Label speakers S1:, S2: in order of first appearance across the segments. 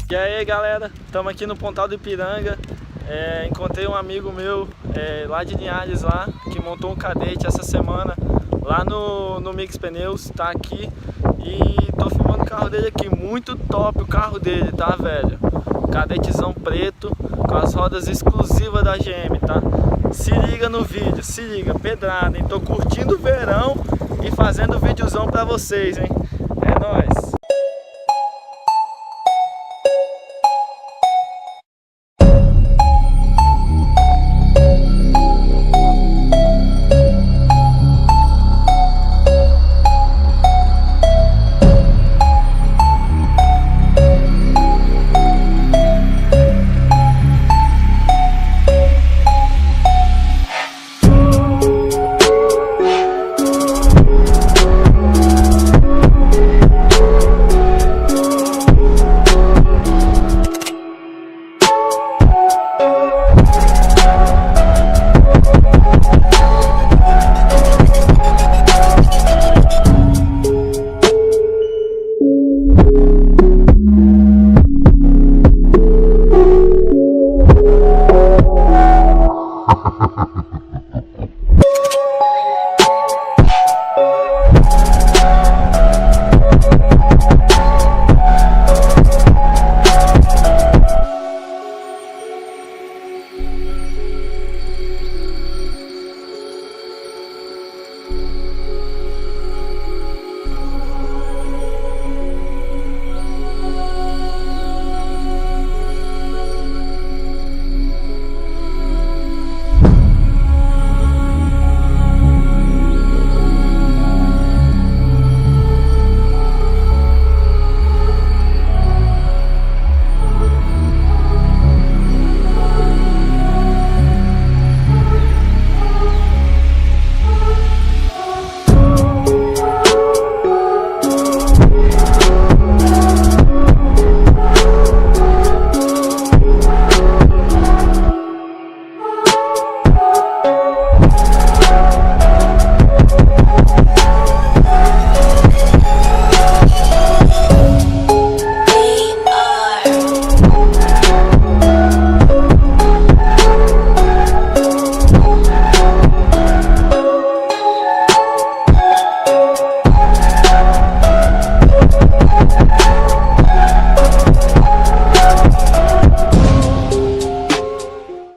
S1: E aí galera, estamos aqui no Pontal do Ipiranga. Encontrei um amigo meu lá de Linhares lá, que montou um cadete essa semana lá no Mix Pneus, tá aqui. E tô filmando o carro dele aqui, muito top o carro dele, tá velho? Cadetezão preto, com as rodas exclusivas da GM, tá? Se liga no vídeo, se liga, pedrada, hein? Tô curtindo o verão e fazendo videozão pra vocês, hein? É nóis!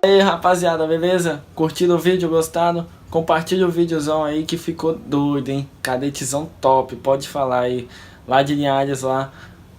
S1: E aí rapaziada, beleza? Curtiram o vídeo, gostaram? Compartilha o videozão aí que ficou doido, hein? Cadetezão top, pode falar aí. Lá de Linhares lá,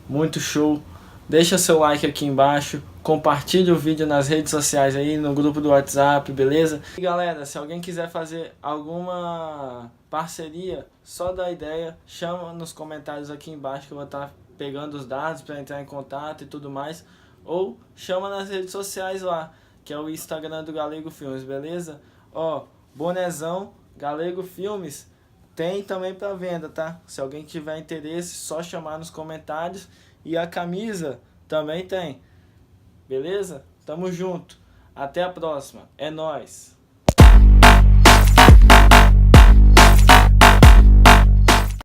S1: muito show. Deixa seu like aqui embaixo. Compartilha o vídeo nas redes sociais aí, no grupo do WhatsApp, beleza? E galera, se alguém quiser fazer alguma parceria, só dá ideia, chama nos comentários aqui embaixo que eu vou estar pegando os dados para entrar em contato e tudo mais. Ou chama nas redes sociais lá, que é o Instagram do Galego Filmes, beleza? Ó, bonezão Galego Filmes tem também para venda, tá? Se alguém tiver interesse, só chamar nos comentários. E a camisa também tem, beleza? Tamo junto, até a próxima, é nóis!